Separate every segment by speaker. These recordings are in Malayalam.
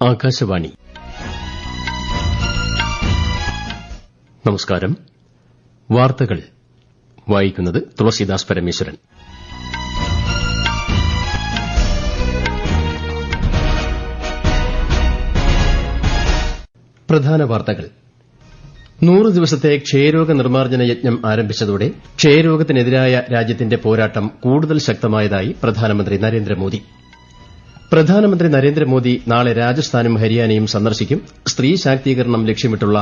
Speaker 1: ആകാശവാണി. നമസ്കാരം. വാർത്തകൾ വായിക്കുന്നത് തുളസീദാസ് പരമേശ്വരൻ. പ്രധാന വാർത്തകൾ. 100 ദിവസത്തെ ക്ഷയരോഗ നിർമ്മാർജ്ജന യജ്ഞം ആരംഭിച്ചതോടെ ക്ഷയരോഗത്തിനെതിരായ രാജ്യത്തിന്റെ പോരാട്ടം കൂടുതൽ ശക്തമായതായി പ്രധാനമന്ത്രി നരേന്ദ്രമോദി. പ്രധാനമന്ത്രി നരേന്ദ്രമോദി നാളെ രാജസ്ഥാനും ഹരിയാനയും സന്ദർശിക്കും. സ്ത്രീ ശാക്തീകരണം ലക്ഷ്യമിട്ടുള്ള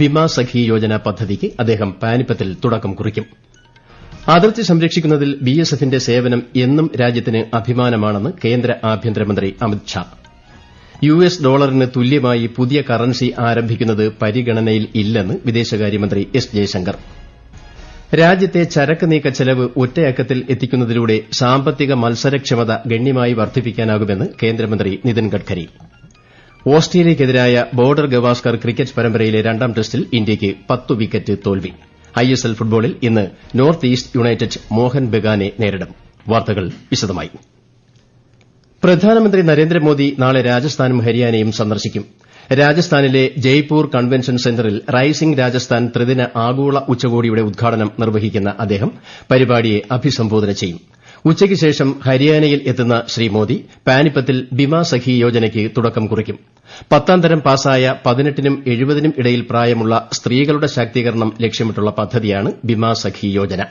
Speaker 1: ബിമാ സഖി യോജന പദ്ധതിക്ക് അദ്ദേഹം പാനിപ്പത്തിൽ തുടക്കം കുറിക്കും. അതിർത്തി സംരക്ഷിക്കുന്നതിൽ ബിഎസ്എഫിന്റെ സേവനം എന്നും രാജ്യത്തിന് അഭിമാനമാണെന്ന് കേന്ദ്ര ആഭ്യന്തരമന്ത്രി അമിത് ഷാ. യുഎസ് ഡോളറിന് തുല്യമായി പുതിയ കറൻസി ആരംഭിക്കുന്നത് പരിഗണനയിൽ ഇല്ലെന്ന് വിദേശകാര്യമന്ത്രി എസ് ജയശങ്കർ. രാജ്യത്തെ ചരക്ക് നീക്ക ചെലവ് ഒറ്റയക്കത്തിൽ എത്തിക്കുന്നതിലൂടെ സാമ്പത്തിക മത്സരക്ഷമത ഗണ്യമായി വർദ്ധിപ്പിക്കാനാകുമെന്ന് കേന്ദ്രമന്ത്രി നിതിൻ ഗഡ്കരി. ഓസ്ട്രേലിയയ്ക്കെതിരായ ബോർഡർ ഗവാസ്കർ ക്രിക്കറ്റ് പരമ്പരയിലെ രണ്ടാം ടെസ്റ്റിൽ ഇന്ത്യയ്ക്ക് 10 വിക്കറ്റ് തോൽവി. ഐഎസ്എൽ ഫുട്ബോളിൽ ഇന്ന് നോർത്ത് ഈസ്റ്റ് യുണൈറ്റഡ് മോഹൻ ബഗാനെ നേരിടും. വാർത്തകൾ വിശദമായി. പ്രധാനമന്ത്രി നരേന്ദ്രമോദി നാളെ രാജസ്ഥാനും ഹരിയാനയും സന്ദർശിക്കും. രാജസ്ഥാനിലെ ജയ്പൂർ കൺവെൻഷൻ സെന്ററിൽ റൈസിംഗ് രാജസ്ഥാൻ ത്രിദിന ആഗോള ഉച്ചകോടിയുടെ ഉദ്ഘാടനം നിർവഹിക്കുന്ന അദ്ദേഹം പരിപാടിയെ അഭിസംബോധന ചെയ്യും. ഉച്ചയ്ക്ക് ശേഷം ഹരിയാനയിൽ എത്തുന്ന ശ്രീ മോദി പാനിപ്പത്തിൽ ബിമാ സഖി യോജനയ്ക്ക് തുടക്കം കുറിക്കും. 10ാം തരം പാസായ 18നും 70നും ഇടയിൽ പ്രായമുള്ള സ്ത്രീകളുടെ ശാക്തീകരണം ലക്ഷ്യമിട്ടുള്ള പദ്ധതിയാണ് ബിമാ സഖി യോജന.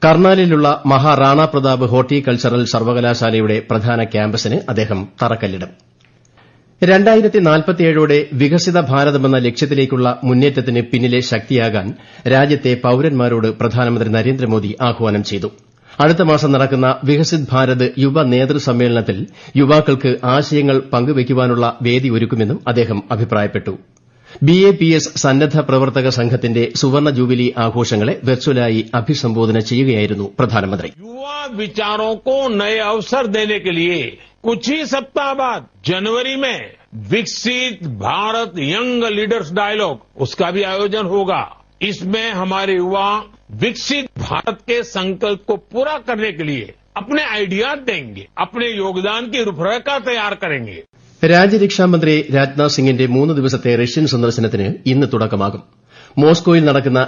Speaker 1: കർണാലിലുള്ള മഹാറാണ പ്രതാപ് ഹോർട്ടികൾച്ചറൽ സർവകലാശാലയുടെ പ്രധാന ക്യാമ്പസിന് അദ്ദേഹം തറക്കല്ലിടും. 2047ഓടെ വികസിത ഭാരതമെന്ന ലക്ഷ്യത്തിലേക്കുള്ള മുന്നേറ്റത്തിന് പിന്നിലെ ശക്തിയാകാൻ രാജ്യത്തെ പൌരന്മാരോട് പ്രധാനമന്ത്രി നരേന്ദ്രമോദി ആഹ്വാനം ചെയ്തു. അടുത്ത മാസം നടക്കുന്ന വികസിത് ഭാരത് യുവ നേതൃസമ്മേളനത്തിൽ യുവാക്കൾക്ക് ആശയങ്ങൾ പങ്കുവയ്ക്കുവാനുള്ള വേദി ഒരുക്കുമെന്നും അദ്ദേഹം അഭിപ്രായപ്പെട്ടു. BAPS സന്നദ്ധ പ്രവർത്തക സംഘത്തിന്റെ സുവർണ ജൂബിലി ആഘോഷങ്ങളെ വെർച്വലായി അഭിസംബോധന ചെയ്യുകയായിരുന്നു പ്രധാനമന്ത്രി.
Speaker 2: युवा विचारों को नए अवसर देने के लिए कुछ ही सप्ताह बाद जनवरी में विकसित भारत यंग लीडर्स डायलॉग उसका भी आयोजन होगा. इसमें हमारे युवा विकसित भारत के संकल्प को पूरा करने के लिए अपने आइडियाज देंगे, अपने योगदान की रूपरेखा तैयार करेंगे.
Speaker 1: രാജ്യരക്ഷാമന്ത്രി രാജ്നാഥ് സിംഗിന്റെ 3 ദിവസത്തെ റഷ്യൻ സന്ദർശനത്തിന് ഇന്ന് തുടക്കമാകും. മോസ്കോയിൽ നടക്കുന്ന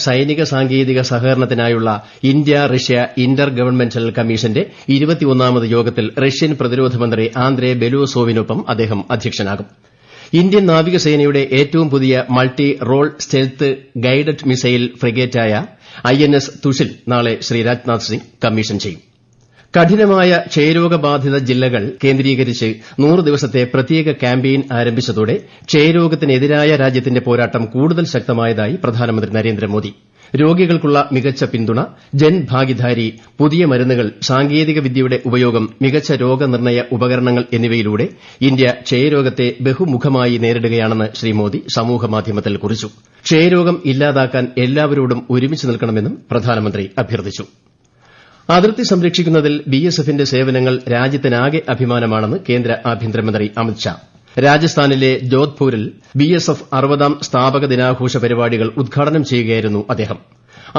Speaker 1: സൈനിക സാങ്കേതിക സഹകരണത്തിനായുള്ള ഇന്ത്യ റഷ്യ ഇന്റർ ഗവൺമെന്റൽ കമ്മീഷന്റെ 21ാമത് യോഗത്തിൽ റഷ്യൻ പ്രതിരോധ മന്ത്രി ആന്ദ്രേ ബെലോസോവിനൊപ്പം അദ്ദേഹം അധ്യക്ഷനാകും. ഇന്ത്യൻ നാവികസേനയുടെ ഏറ്റവും പുതിയ multi role stealth guided missile ഫ്രിഗേറ്റായ INS തുഷിൽ നാളെ ശ്രീ രാജ്നാഥ് സിംഗ് കമ്മീഷൻ ചെയ്യും. കഠിനമായ ക്ഷയരോഗബാധിത ജില്ലകൾ കേന്ദ്രീകരിച്ച് 100 ദിവസത്തെ പ്രത്യേക ക്യാമ്പയിൻ ആരംഭിച്ചതോടെ ക്ഷയരോഗത്തിനെതിരായ രാജ്യത്തിന്റെ പോരാട്ടം കൂടുതൽ ശക്തമായതായി പ്രധാനമന്ത്രി നരേന്ദ്രമോദി. രോഗികൾക്കുള്ള മികച്ച പിന്തുണ, ജൻഭാഗിദാരി, പുതിയ മരുന്നുകൾ, സാങ്കേതിക വിദ്യയുടെ ഉപയോഗം, മികച്ച രോഗനിർണയ ഉപകരണങ്ങൾ എന്നിവയിലൂടെ ഇന്ത്യ ക്ഷയരോഗത്തെ ബഹുമുഖമായി നേരിടുകയാണെന്ന് ശ്രീ മോദി സമൂഹമാധ്യമത്തിൽ കുറിച്ചു. ക്ഷയരോഗം ഇല്ലാതാക്കാൻ എല്ലാവരോടും ഒരുമിച്ച് നിൽക്കണമെന്നും പ്രധാനമന്ത്രി അഭ്യർത്ഥിച്ചു. അതിർത്തി സംരക്ഷിക്കുന്നതിൽ ബിഎസ്എഫിന്റെ സേവനങ്ങൾ രാജ്യത്തിനാകെ അഭിമാനമാണെന്ന് കേന്ദ്ര ആഭ്യന്തരമന്ത്രി അമിത് ഷാ. രാജസ്ഥാനിലെ ജോധ്പൂരിൽ ബിഎസ്എഫ് 60ാം സ്ഥാപക ദിനാഘോഷ പരിപാടികൾ ഉദ്ഘാടനം ചെയ്യുകയായിരുന്നു അദ്ദേഹം.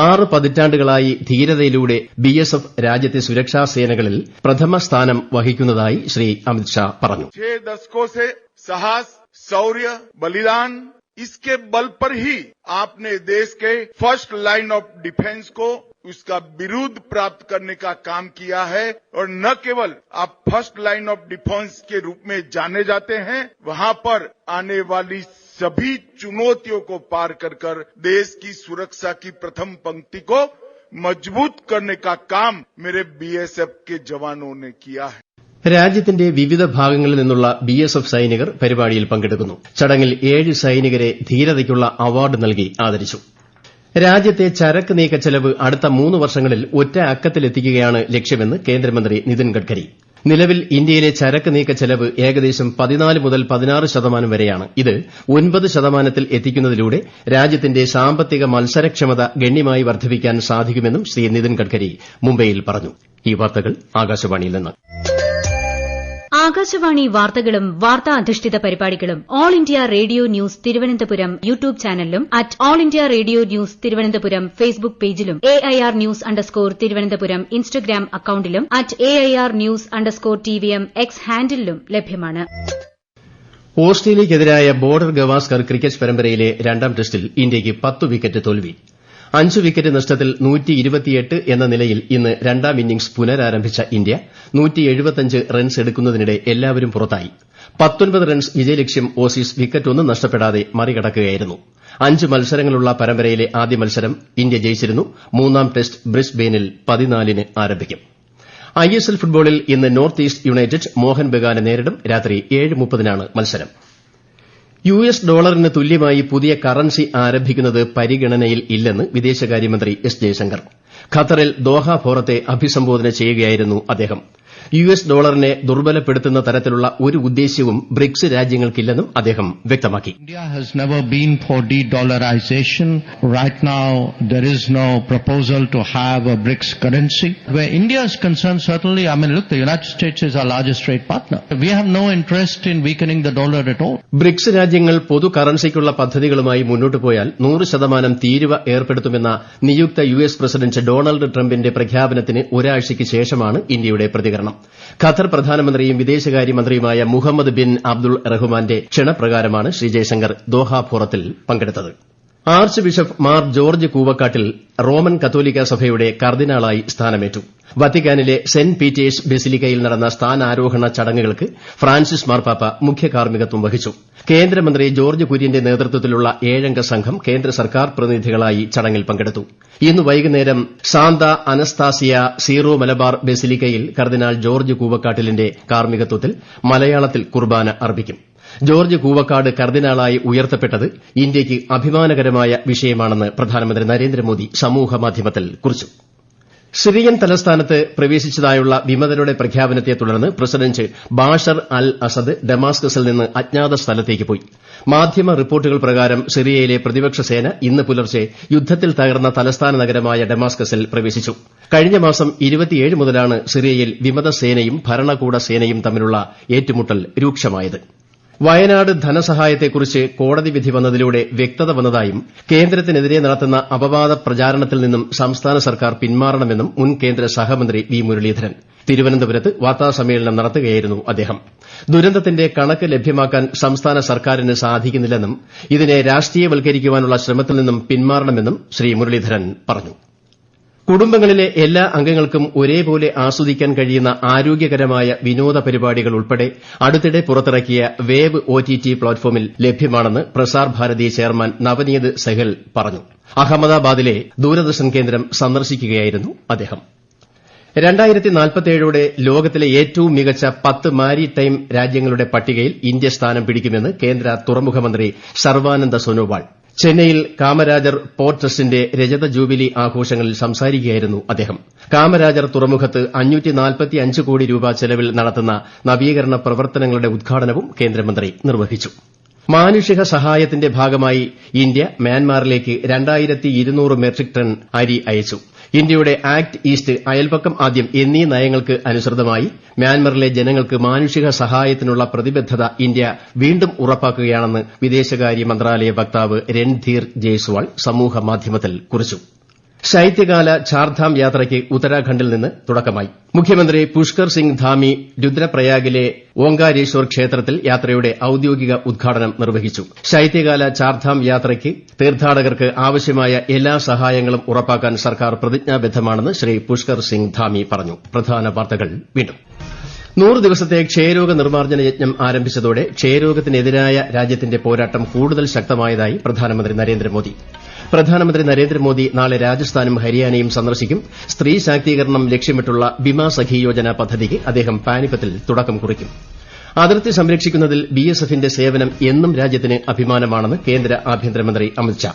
Speaker 1: 6 പതിറ്റാണ്ടുകളായി ധീരതയിലൂടെ ബിഎസ്എഫ് രാജ്യത്തെ സുരക്ഷാ സേനകളിൽ പ്രഥമ സ്ഥാനം വഹിക്കുന്നതായി ശ്രീ അമിത് ഷാ പറഞ്ഞു.
Speaker 3: 6 दशकों से साहस, शौर्य, बलिदान, इसके बल पर ही आपने देश के फर्स्ट लाइन ऑफ डिफेंस को उसका विरुद्ध प्राप्त करने का काम किया है. और न केवल आप फर्स्ट लाइन ऑफ डिफेंस के रूप में जाने जाते हैं, वहां पर आने वाली सभी चुनौतियों को पार कर देश की सुरक्षा की प्रथम पंक्ति को मजबूत करने का काम मेरे BSF के जवानों ने किया है.
Speaker 1: രാജ്യത്തിന്റെ വിവിധ ഭാഗങ്ങളിൽ നിന്നുള്ള ബിഎസ്എഫ് സൈനികർ പരിപാടിയിൽ പങ്കെടുക്കുന്നു. ചടങ്ങിൽ 7 സൈനികരെ ധീരതയ്ക്കുള്ള അവാർഡ് നൽകി ആദരിച്ചു. രാജ്യത്തെ ചരക്ക് നീക്ക ചെലവ് അടുത്ത 3 വർഷങ്ങളിൽ ഒറ്റ അക്കത്തിലെത്തിക്കുകയാണ് ലക്ഷ്യമെന്ന് കേന്ദ്രമന്ത്രി നിതിൻ ഗഡ്കരി. നിലവിൽ ഇന്ത്യയിലെ ചരക്ക് നീക്ക ചെലവ് ഏകദേശം 14 മുതൽ 16% വരെയാണ്. ഇത് 9% എത്തിക്കുന്നതിലൂടെ രാജ്യത്തിന്റെ സാമ്പത്തിക മത്സരക്ഷമത ഗണ്യമായി വർദ്ധിപ്പിക്കാൻ സാധിക്കുമെന്നും ശ്രീ നിതിൻ ഗഡ്കരി മുംബൈയിൽ പറഞ്ഞു. ഈ വാർത്തകൾ ആകാശവാണിയിൽ നിന്ന്.
Speaker 4: ആകാശവാണി വാർത്തകളും വാർത്താ അധിഷ്ഠിത പരിപാടികളും all India radio news Thiruvananthapuram YouTube ചാനലിലും @all India radio news Thiruvananthapuram Facebook പേജിലും AIR ന്യൂസ് തിരുവനന്തപുരം ഇൻസ്റ്റഗ്രാം അക്കൌണ്ടിലും @AIR ന്യൂസ് TVM X ഹാൻഡിലും ലഭ്യമാണ്.
Speaker 1: ഓസ്ട്രേലിയയ്ക്കെതിരായ ബോർഡർ ഗവാസ്കർ ക്രിക്കറ്റ് പരമ്പരയിലെ രണ്ടാം ടെസ്റ്റിൽ ഇന്ത്യയ്ക്ക് 10 വിക്കറ്റ് തോൽവി. 5 വിക്കറ്റ് നഷ്ടത്തിൽ 128 എന്ന നിലയിൽ ഇന്ന് രണ്ടാം ഇന്നിംഗ്സ് പുനരാരംഭിച്ച ഇന്ത്യ 175 റൺസ് എടുക്കുന്നതിനിടെ എല്ലാവരും പുറത്തായി. 19 റൺസ് വിജയലക്ഷ്യം ഓസീസ് വിക്കറ്റൊന്നും നഷ്ടപ്പെടാതെ മറികടക്കുകയായിരുന്നു. 5 മത്സരങ്ങളുള്ള പരമ്പരയിലെ ആദ്യ മത്സരം ഇന്ത്യ ജയിച്ചിരുന്നു. മൂന്നാം ടെസ്റ്റ് ബ്രിസ്ബെയിനിൽ 14-ന് ആരംഭിക്കും. ISL ഫുട്ബോളിൽ ഇന്ന് നോർത്ത് ഈസ്റ്റ് യുണൈറ്റഡ് മോഹൻ ബഗാനെ നേരിടും. രാത്രി 7:30-നാണ് മത്സരം. US ഡോളറിന് തുല്യമായി പുതിയ കറൻസി ആരംഭിക്കുന്നത് പരിഗണനയിൽ ഇല്ലെന്ന് വിദേശകാര്യമന്ത്രി എസ് ജയശങ്കർ. ഖത്തറിൽ ദോഹ ഫോറത്തെ അഭിസംബോധന ചെയ്യുകയായിരുന്നു അദ്ദേഹം. US ഡോളറിനെ ദുർബലപ്പെടുത്തുന്ന തരത്തിലുള്ള ഒരു ഉദ്ദേശ്യവും ബ്രിക്സ് രാജ്യങ്ങൾക്കില്ലെന്നും അദ്ദേഹം വ്യക്തമാക്കി.
Speaker 5: India has never been for de-dollarization. Right now, there is no proposal to have a BRICS currency. Where India is concerned, certainly, look, the United States is our largest trade partner. We have no interest in weakening the dollar at all.
Speaker 1: BRICS രാജ്യങ്ങൾ പൊതു കറൻസിക്കുള്ള പദ്ധതികളുമായി മുന്നോട്ട് പോയാൽ 100% തീരുവ ഏർപ്പെടുത്തുമെന്ന നിയുക്ത US പ്രസിഡന്റ് ഡൊണാൾഡ് ട്രംപിന്റെ പ്രഖ്യാപനത്തിന് ഒരാഴ്ചയ്ക്ക് ശേഷമാണ് ഇന്ത്യയുടെ പ്രതികരണം. ഖത്തർ പ്രധാനമന്ത്രിയും വിദേശകാര്യമന്ത്രിയുമായ മുഹമ്മദ് ബിൻ അബ്ദുൾ റഹ്മാന്റെ ക്ഷണപ്രകാരമാണ് ശ്രീ ജയശങ്കർ ദോഹ ഫോറത്തിൽ പങ്കെടുത്തത്. Arch bishop Mar George Koovakkattil Roman കത്തോലിക്ക സഭയുടെ കർദിനാളായി സ്ഥാനമേറ്റു. വത്തിക്കാനിലെ സെന്റ് പീറ്റേഴ്സ് ബെസിലിക്കയിൽ നടന്ന സ്ഥാനാരോഹണ ചടങ്ങുകൾക്ക് ഫ്രാൻസിസ് മാർപ്പാപ്പ മുഖ്യ കാർമ്മികത്വം വഹിച്ചു. കേന്ദ്രമന്ത്രി ജോർജ് കുര്യന്റെ നേതൃത്വത്തിലുള്ള 7-അംഗ സംഘം കേന്ദ്ര സർക്കാർ പ്രതിനിധികളായി ചടങ്ങിൽ പങ്കെടുത്തു. ഇന്ന് വൈകുന്നേരം സാന്ത അനസ്താസിയ സീറോ മലബാർ ബെസിലിക്കയിൽ കർദിനാൾ ജോർജ് കൂവക്കാട്ടിലിന്റെ കാർമ്മികത്വത്തിൽ മലയാളത്തിൽ കുർബാന അർപ്പിക്കും. ജോർജ് കൂവക്കാട് കർദിനാളായി ഉയർത്തപ്പെട്ടത് ഇന്ത്യയ്ക്ക് അഭിമാനകരമായ വിഷയമാണെന്ന് പ്രധാനമന്ത്രി നരേന്ദ്രമോദി സമൂഹമാധ്യമത്തിൽ കുറിച്ചു. സിറിയൻ തലസ്ഥാനത്ത് പ്രവേശിച്ചതായുള്ള വിമതരുടെ പ്രഖ്യാപനത്തെ തുടർന്ന് പ്രസിഡന്റ് ബാഷർ അൽ അസദ് ഡമാസ്കസിൽ നിന്ന് അജ്ഞാത സ്ഥലത്തേക്ക് പോയി. മാധ്യമ റിപ്പോർട്ടുകൾ പ്രകാരം സിറിയയിലെ പ്രതിപക്ഷ സേന ഇന്ന് പുലർച്ചെ യുദ്ധത്തിൽ തകർന്ന തലസ്ഥാന നഗരമായ ഡമാസ്കസിൽ പ്രവേശിച്ചു. കഴിഞ്ഞ മാസം 27 മുതലാണ് സിറിയയിൽ വിമത സേനയും ഭരണകൂട സേനയും തമ്മിലുള്ള ഏറ്റുമുട്ടൽ രൂക്ഷമായത്. വയനാട് ധനസഹായത്തെക്കുറിച്ച് കോടതി വിധി വന്നതിലൂടെ വ്യക്തത വന്നതായും കേന്ദ്രത്തിനെതിരെ നടത്തുന്ന അപവാദ പ്രചാരണത്തിൽ നിന്നും സംസ്ഥാന സർക്കാർ പിന്മാറണമെന്നും മുൻ കേന്ദ്ര സഹമന്ത്രി വി മുരളീധരൻ തിരുവനന്തപുരത്ത് വാർത്താസമ്മേളനം നടത്തുകയായിരുന്നു അദ്ദേഹം. ദുരന്തത്തിന്റെ കണക്ക് ലഭ്യമാക്കാൻ സംസ്ഥാന സർക്കാരിന് സാധിക്കുന്നില്ലെന്നും ഇതിനെ രാഷ്ട്രീയവൽക്കരിക്കാനുള്ള ശ്രമത്തിൽ നിന്നും പിന്മാറണമെന്നും ശ്രീ മുരളീധരൻ പറഞ്ഞു. കുടുംബങ്ങളിലെ എല്ലാ അംഗങ്ങൾക്കും ഒരേപോലെ ആസ്വദിക്കാൻ കഴിയുന്ന ആരോഗ്യകരമായ വിനോദ പരിപാടികൾ ഉൾപ്പെടെ അടുത്തിടെ പുറത്തിറക്കിയ വേവ് OTT പ്ലാറ്റ്ഫോമിൽ ലഭ്യമാണെന്ന് പ്രസാർ ഭാരതി ചെയർമാൻ നവനീത് സെഹൽ പറഞ്ഞു. അഹമ്മദാബാദിലെ ദൂരദർശൻ കേന്ദ്രം സന്ദർശിക്കുകയായിരുന്നു അദ്ദേഹം. 2047ഓടെ ലോകത്തിലെ ഏറ്റവും മികച്ച 10 മാരിടൈം രാജ്യങ്ങളുടെ പട്ടികയിൽ ഇന്ത്യ സ്ഥാനം പിടിക്കുമെന്ന് കേന്ദ്ര തുറമുഖ മന്ത്രി സർവാനന്ദ സോനോവാൾ ചെന്നൈയിൽ കാമരാജർ പോർട്ട് ട്രസ്റ്റിന്റെ രജത ജൂബിലി ആഘോഷങ്ങളിൽ സംസാരിക്കുകയായിരുന്നു അദ്ദേഹം. കാമരാജർ തുറമുഖത്ത് 545 കോടി രൂപ ചെലവിൽ നടത്തുന്ന നവീകരണ പ്രവർത്തനങ്ങളുടെ ഉദ്ഘാടനവും കേന്ദ്രമന്ത്രി നിർവഹിച്ചു. മാനുഷിക സഹായത്തിന്റെ ഭാഗമായി ഇന്ത്യ മ്യാൻമാറിലേക്ക് 2200 മെട്രിക് ടൺ അരി അയച്ചു. ഇന്ത്യയുടെ ആക്ട് ഈസ്റ്റ്, അയൽപക്കം ആദ്യം എന്നീ നയങ്ങൾക്ക് അനുസൃതമായി മ്യാൻമറിലെ ജനങ്ങൾക്ക് മാനുഷിക സഹായത്തിനുള്ള പ്രതിബദ്ധത ഇന്ത്യ വീണ്ടും ഉറപ്പാക്കുകയാണെന്ന് വിദേശകാര്യ മന്ത്രാലയ വക്താവ് രൺധീർ ജയ്സ്വാൾ സമൂഹമാധ്യമത്തിൽ കുറിച്ചു. ശൈത്യകാല ചാർധാം യാത്രയ്ക്ക് ഉത്തരാഖണ്ഡിൽ നിന്ന് തുടക്കമായി. മുഖ്യമന്ത്രി പുഷ്കർ സിംഗ് ധാമി രുദ്രപ്രയാഗിലെ ഓങ്കാരേശ്വർ ക്ഷേത്രത്തിൽ യാത്രയുടെ ഔദ്യോഗിക ഉദ്ഘാടനം നിർവഹിച്ചു. ശൈത്യകാല ചാർധാം യാത്രയ്ക്ക് തീർത്ഥാടകർക്ക് ആവശ്യമായ എല്ലാ സഹായങ്ങളും ഉറപ്പാക്കാൻ സർക്കാർ പ്രതിജ്ഞാബദ്ധമാണെന്ന് ശ്രീ പുഷ്കർ സിംഗ് ധാമി പറഞ്ഞു. പ്രധാന വാർത്തകൾ വീണ്ടും. 100 ദിവസത്തെ ക്ഷയരോഗ നിർമ്മാർജ്ജന യജ്ഞം ആരംഭിച്ചതോടെ ക്ഷയരോഗത്തിനെതിരായ രാജ്യത്തിന്റെ പോരാട്ടം കൂടുതൽ ശക്തമായതായി പ്രധാനമന്ത്രി നരേന്ദ്രമോദി. പ്രധാനമന്ത്രി നരേന്ദ്രമോദി നാളെ രാജസ്ഥാനും ഹരിയാനയും സന്ദർശിക്കും. സ്ത്രീ ശാക്തീകരണം ലക്ഷ്യമിട്ടുള്ള ബിമാ സഖി യോജന പദ്ധതിക്ക് അദ്ദേഹം പാനിപ്പത്തിൽ തുടക്കം കുറിക്കും. അതിർത്തി സംരക്ഷിക്കുന്നതിൽ BSFന്റെ സേവനം എന്നും രാജ്യത്തിന് അഭിമാനമാണെന്ന് കേന്ദ്ര ആഭ്യന്തരമന്ത്രി അമിത്ഷാ.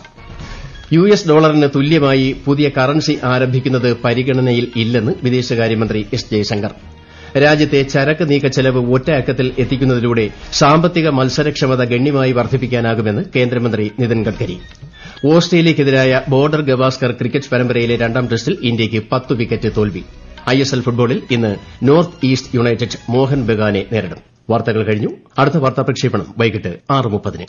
Speaker 1: US ഡോളറിന് തുല്യമായി പുതിയ കറൻസി ആരംഭിക്കുന്നത് പരിഗണനയിൽ ഇല്ലെന്ന് വിദേശകാര്യമന്ത്രി എസ് ജയശങ്കർ. രാജ്യത്തെ ചരക്ക് നീക്ക ചെലവ് ഒറ്റ അക്കത്തിൽ എത്തിക്കുന്നതിലൂടെ സാമ്പത്തിക മത്സരക്ഷമത ഗണ്യമായി വർദ്ധിപ്പിക്കാനാകുമെന്ന് കേന്ദ്രമന്ത്രി നിതിൻ ഗഡ്കരി. ഓസ്ട്രേലിയയ്ക്കെതിരായ ബോർഡർ ഗവാസ്കർ ക്രിക്കറ്റ് പരമ്പരയിലെ രണ്ടാം ടെസ്റ്റിൽ ഇന്ത്യയ്ക്ക് 10 വിക്കറ്റ് തോൽവി. ISL ഫുട്ബോളിൽ ഇന്ന് നോർത്ത് ഈസ്റ്റ് യുണൈറ്റഡ് മോഹൻ ബഗാനെ നേരിടും. വാർത്തകൾ കഴിഞ്ഞു. അടുത്ത വാർത്താ പ്രക്ഷേപണം വൈകിട്ട് 6:30-ന്.